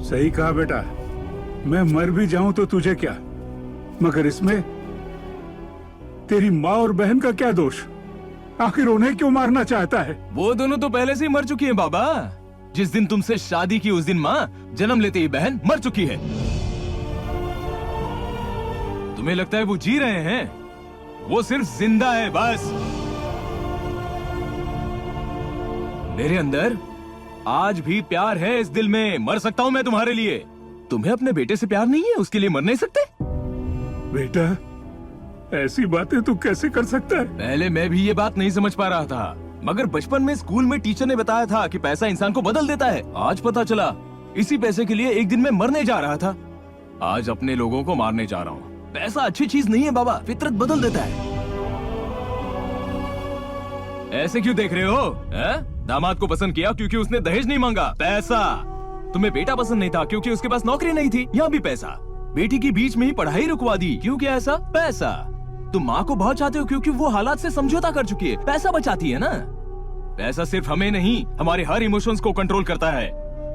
सही कहा बेटा, मैं मर भी जाऊं तो तुझे क्या, मगर इसमें तेरी माँ और बहन का क्या दोष? आखिर उन्हें क्यों मारना चाहता है? वो दोनों तो पहले से ही मर चुकी हैं बाबा। जिस दिन तुमसे शादी की उस दिन माँ, जन्म लेते ही बहन मर चुकी है। तुम्हें लगता है वो जी रहे हैं? वो सिर्फ जिंदा है बस। मेरे अंदर आज भी प्यार है इस दिल में। मर सकता हूँ मैं तुम्हारे लिए। तुम्हें अपने बेटे से प्यार नहीं है, उसके लिए मर नहीं सकते? बेटा, ऐसी बातें तू कैसे कर सकता है? पहले मैं भी ये बात नहीं समझ पा रहा था, मगर बचपन में स्कूल में टीचर ने बताया था कि पैसा इंसान को बदल देता है। आज पता चला इसी पैसे के लिए एक दिन मैं मरने जा रहा था। आज अपने लोगों को मारने जा रहा हूँ। पैसा अच्छी चीज नहीं है बाबा, फितरत बदल देता है। ऐसे क्यों देख रहे हो? दामाद को पसंद किया क्योंकि उसने दहेज नहीं मांगा, पैसा। तुम्हें बेटा पसंद नहीं था क्योंकि उसके पास नौकरी नहीं थी, यहाँ भी पैसा। बेटी की बीच में ही पढ़ाई रुकवा दी, क्यों क्या ऐसा? पैसा। तुम माँ को बहुत चाहते हो क्योंकि वो हालात से समझौता कर चुकी है, पैसा बचाती है ना। पैसा सिर्फ हमें नहीं, हमारे हर इमोशंस को कंट्रोल करता है।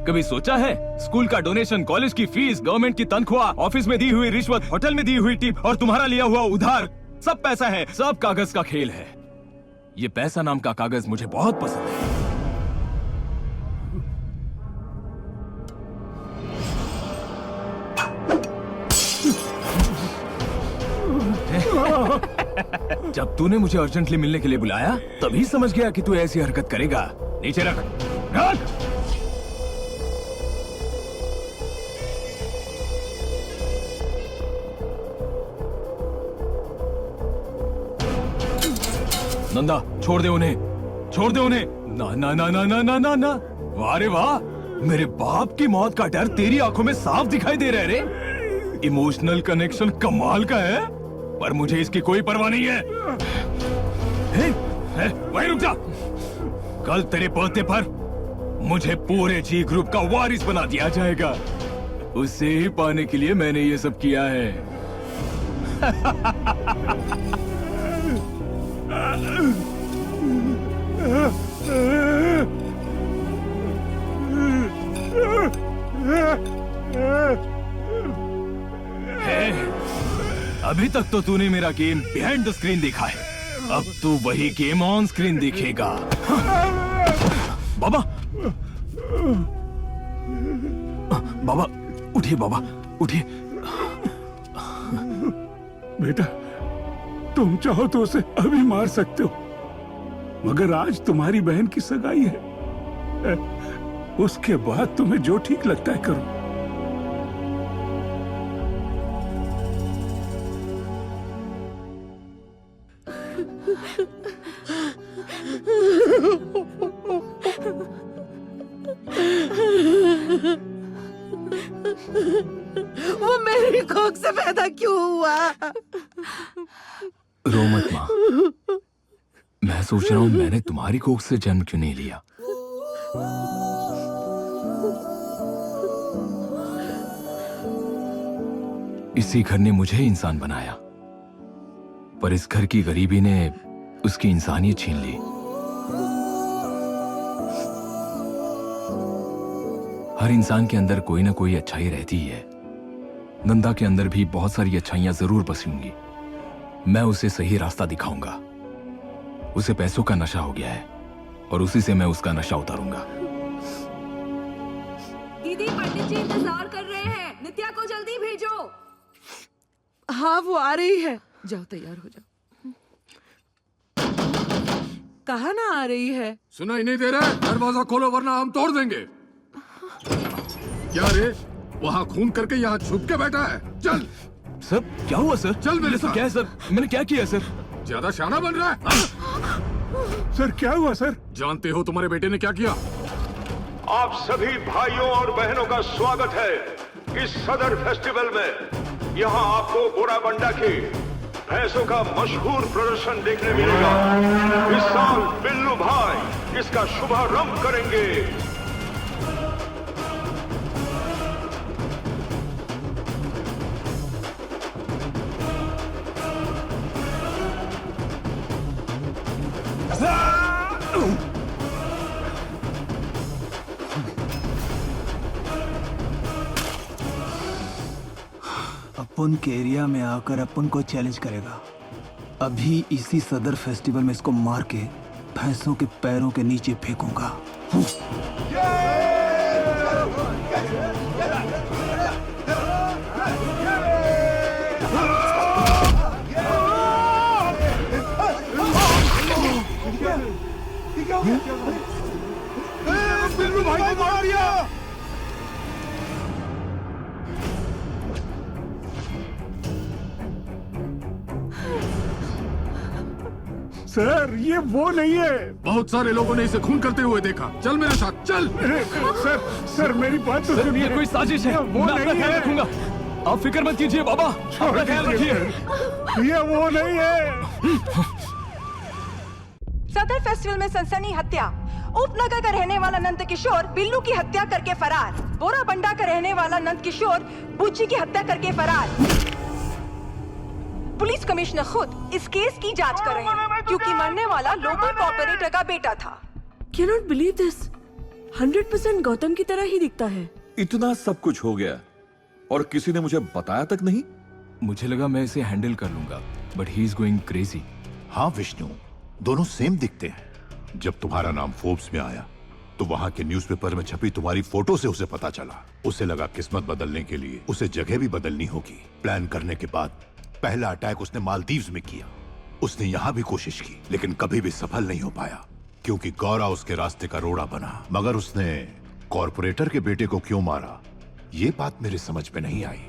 कभी सोचा है स्कूल का डोनेशन, कॉलेज की फीस, गवर्नमेंट की तनख्वाह, ऑफिस में दी हुई रिश्वत, होटल में दी हुई टिप और तुम्हारा लिया हुआ उधार, सब पैसा है, सब कागज का खेल है। ये पैसा नाम का कागज मुझे बहुत पसंद है। जब तूने मुझे अर्जेंटली मिलने के लिए बुलाया, तभी समझ गया कि तू ऐसी हरकत करेगा। नीचे रख, रख। नंदा, छोड़ दे उन्हें, छोड़ दे उन्हें। ना ना ना ना ना ना ना ना। वाह रे वाह, मेरे बाप की मौत का डर तेरी आंखों में साफ दिखाई दे रहा है रे। इमोशनल कनेक्शन कमाल का है, पर मुझे इसकी कोई परवाह नहीं है। वहीं रुक जा। कल तेरे बर्थडे पर मुझे पूरे जी ग्रुप का वारिस बना दिया जाएगा। उसे ही पाने के लिए मैंने ये सब किया है। अभी तक तो तूने मेरा गेम बिहाइंड द स्क्रीन देखा है, अब तू वही गेम ऑन स्क्रीन देखेगा। बाबा, बाबा उठिए, बाबा उठिए। बेटा, तुम चाहो तो उसे अभी मार सकते हो, मगर आज तुम्हारी बहन की सगाई है। उसके बाद तुम्हें जो ठीक लगता है करो। वो मेरी कोख से पैदा क्यों हुआ? रो मत माँ, मैं सोच रहा हूँ मैंने तुम्हारी कोख से जन्म क्यों नहीं लिया। इसी घर ने मुझे इंसान बनाया, पर इस घर की गरीबी ने उसकी इंसानियत छीन ली। हर इंसान के अंदर कोई ना कोई अच्छाई रहती ही है। नंदा के अंदर भी बहुत सारी अच्छाइयां जरूर बसी होंगी। मैं उसे सही रास्ता दिखाऊंगा। उसे पैसों का नशा हो गया है और उसी से मैं उसका नशा उतारूंगा। दीदी, पंडित जी इंतजार कर रहे हैं, नित्या को जल्दी भेजो। हाँ, वो आ रही है। जाओ, तैयार हो जाओ। कहाँ ना आ रही है? सुनाई नहीं दे रहा? दरवाजा खोलो वरना हम तोड़ देंगे। क्या रे, वहाँ खून करके यहाँ छुप के बैठा है? चल। सर, क्या हुआ सर? चल मेरे साथ। क्या है सर? मैंने क्या किया सर? ज्यादा शाना बन रहा है? सर, क्या हुआ सर? जानते हो तुम्हारे बेटे ने क्या किया? आप सभी भाइयों और बहनों का स्वागत है इस सदर फेस्टिवल में। यहाँ आपको बोराबंडा की भैंसों का मशहूर प्रदर्शन देखने मिलेगा। इस साल बिल्लू भाई इसका शुभारंभ करेंगे। अपन के एरिया में आकर अपन को चैलेंज करेगा। अभी इसी सदर फेस्टिवल में इसको मार के भैंसों के पैरों के नीचे फेंकूंगा। भाई को मार दिया। सर ये वो नहीं है। बहुत सारे लोगों ने इसे खून करते हुए देखा। चल मेरे साथ चल। सर मेरी बात तो सुनिए। ये कोई साजिश है। वो मैं अपना नहीं ख्याल है। रखूंगा। आप फिक्र मत कीजिए बाबा, अपना ख्याल रखिए। ये वो नहीं है। सदर फेस्टिवल में सनसनी हत्या। उपनगर का रहने वाला नंद किशोर बिल्लू की हत्या करके फरार। बोराबंडा का रहने वाला नंद किशोर बुच्ची की हत्या करके फरार। पुलिस कमिश्नर खुद इस केस की जांच कर रहे हैं क्योंकि मरने वाला लोकल कॉर्पोरेटर का बेटा था। Cannot believe this. 100% गौतम की तरह ही दिखता है। इतना सब कुछ हो गया और किसी ने मुझे बताया तक नहीं। मुझे लगा मैं इसे हैंडल कर लूंगा, but he is going crazy. हाँ विष्णु, दोनों सेम दिखते हैं। जब तुम्हारा नाम फोर्ब्स में आया तो वहां के न्यूज़पेपर में छपी तुम्हारी फोटो से उसे पता चला। उसे लगा किस्मत बदलने के लिए उसे जगह भी बदलनी होगी। प्लान करने के बाद पहला अटैक उसने मालदीव्स में किया। उसने यहां भी कोशिश की लेकिन कभी भी सफल नहीं हो पाया क्योंकि गौरा उसके रास्ते का रोड़ा बना। मगर उसने कॉर्पोरेटर के बेटे को क्यों मारा, ये बात मेरे समझ में नहीं आई।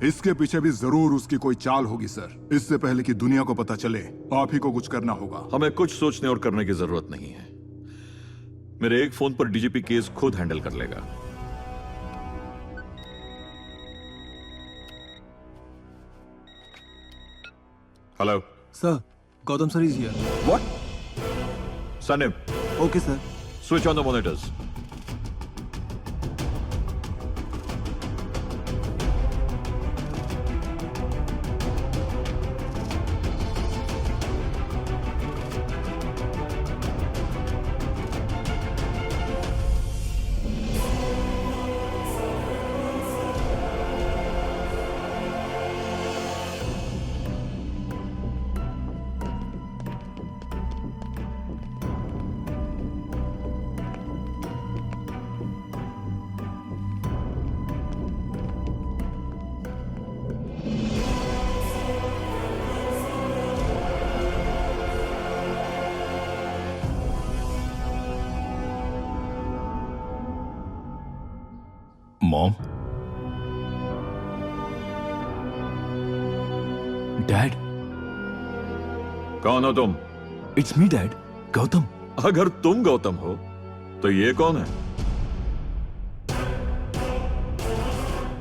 इसके पीछे भी जरूर उसकी कोई चाल होगी सर। इससे पहले कि दुनिया को पता चले आप ही को कुछ करना होगा। हमें कुछ सोचने और करने की जरूरत नहीं है। मेरे एक फोन पर डीजीपी केस खुद हैंडल कर लेगा। Hello sir, Gautam sir is here. What? Sunny, okay sir. Switch on the monitors. Mom, dad. कौन हो तुम? It's me dad, Gautam. अगर तुम गौतम हो तो ये कौन है?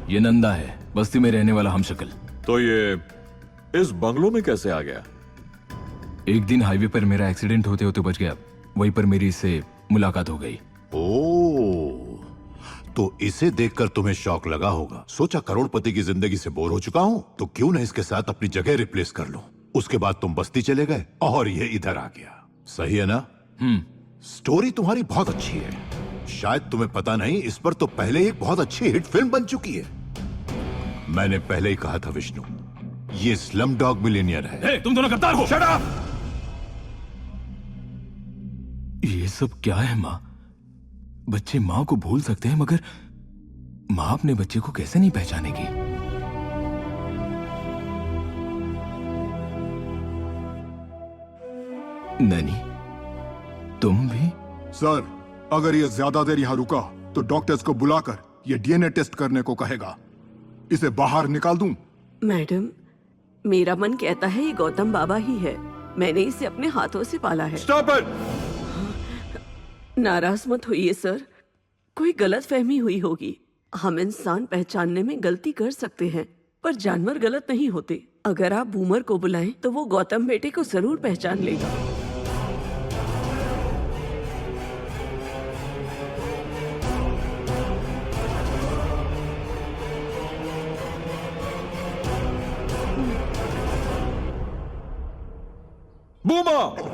ये नंदा है, बस्ती में रहने वाला हमशक्ल। तो ये इस बंगलो में कैसे आ गया? एक दिन हाईवे पर मेरा एक्सीडेंट होते होते बच गया। वहीं पर मेरी इससे मुलाकात हो गई। ओह, तो इसे देखकर तुम्हें शौक लगा होगा। सोचा करोड़पति की जिंदगी से बोर हो चुका हूं तो क्यों न इसके साथ अपनी जगह रिप्लेस कर लूं। उसके बाद तुम बस्ती चले गए और ये इधर आ गया। सही है ना? स्टोरी तुम्हारी बहुत अच्छी है। शायद तुम्हें पता नहीं, इस पर तो पहले एक बहुत अच्छी हिट फिल्म बन चुकी है। मैंने पहले ही कहा था विष्णु, ये स्लम डॉग मिलियनियर है। हे, तुम दोनों गद्दार हो। Shut up! ये सब क्या है माँ? बच्चे माँ को भूल सकते हैं मगर माँ अपने बच्चे को कैसे नहीं पहचानेगी? नैनी, तुम भी? सर, अगर ये ज्यादा देर यहाँ रुका तो डॉक्टर्स को बुलाकर ये डीएनए टेस्ट करने को कहेगा। इसे बाहर निकाल दूं? मैडम, मेरा मन कहता है ये गौतम बाबा ही है। मैंने इसे अपने हाथों से पाला है। Stop it! नाराज मत होइए सर, कोई गलत फहमी हुई होगी। हम इंसान पहचानने में गलती कर सकते हैं पर जानवर गलत नहीं होते। अगर आप बूमर को बुलाएं तो वो गौतम बेटे को जरूर पहचान लेगा। बूमर!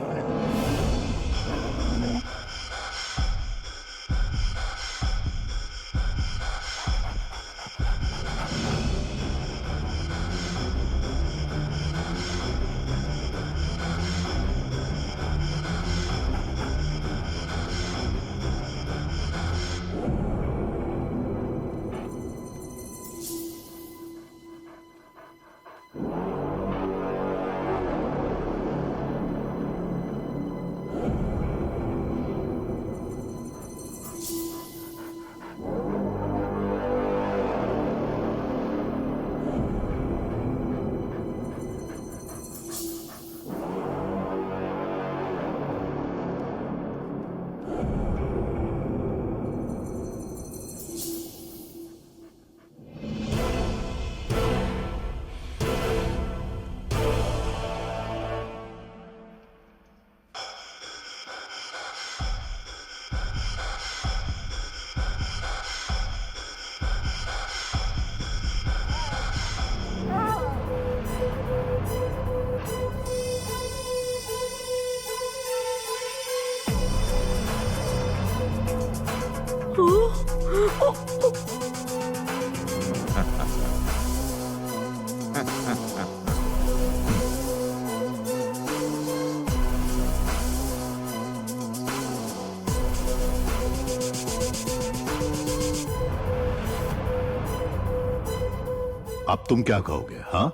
अब तुम क्या कहोगे? हाँ,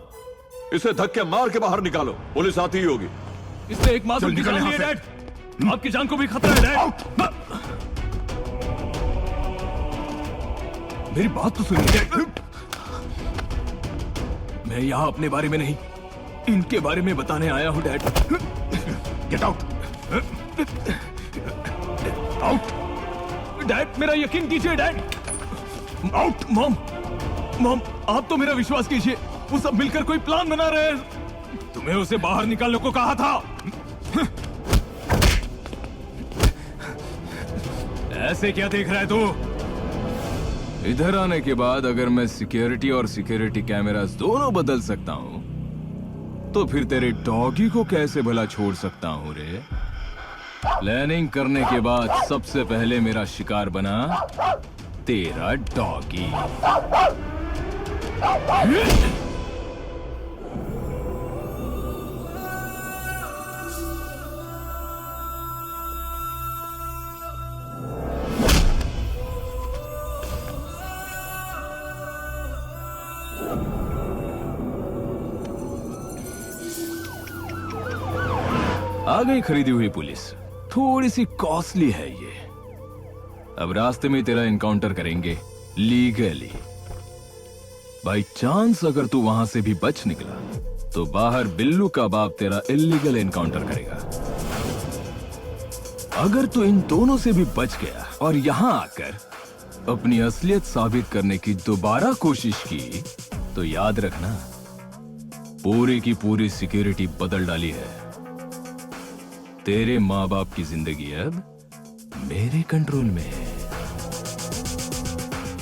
इसे धक्के मार के बाहर निकालो, पुलिस आती ही होगी। इसने एक मासूम चल, की निकल जान यहाँ ली है, से। डैड। आपकी जान को भी खतरा है, डैड। मेरी बात तो सुनिए, डैड। मैं यहाँ अपने बारे में नहीं, इनके बारे में बताने आया हूँ, dad. Get out. Out. Dad, मेरा यकीन कीजिए, डैड। आउट। मॉम, मॉम, आप तो मेरा विश्वास कीजिए, वो सब मिलकर कोई प्लान बना रहे हैं। तुम्हें उसे बाहर निकालने को कहा था। ऐसे क्या देख रहा है तू? इधर आने के बाद अगर मैं सिक्योरिटी और सिक्योरिटी कैमरास दोनों बदल सकता हूं, तो फिर तेरे डॉगी को कैसे भला छोड़ सकता हूं रे? प्लानिंग करने के बाद सबसे पहले मेरा शिकार बना तेरा डॉगी। आ गई खरीदी हुई पुलिस। थोड़ी सी कॉस्टली है ये। अब रास्ते में तेरा इनकाउंटर करेंगे लीगली। बाई चांस अगर तू वहां से भी बच निकला, तो बाहर बिल्लू का बाप तेरा इलीगल इनकाउंटर करेगा। अगर तू इन दोनों से भी बच गया और यहां आकर अपनी असलियत साबित करने की दोबारा कोशिश की, तो याद रखना, पूरी की पूरी सिक्योरिटी बदल डाली है। तेरे माँ बाप की जिंदगी अब मेरे कंट्रोल में है।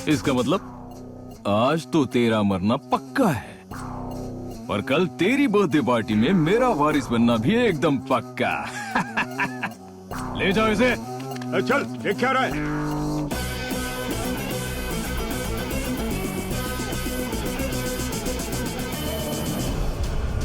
इसका मतलब आज तो तेरा मरना पक्का है, और कल तेरी बर्थडे पार्टी में मेरा वारिस बनना भी एकदम पक्का। ले जाओ इसे। चल, देख क्या रहा है?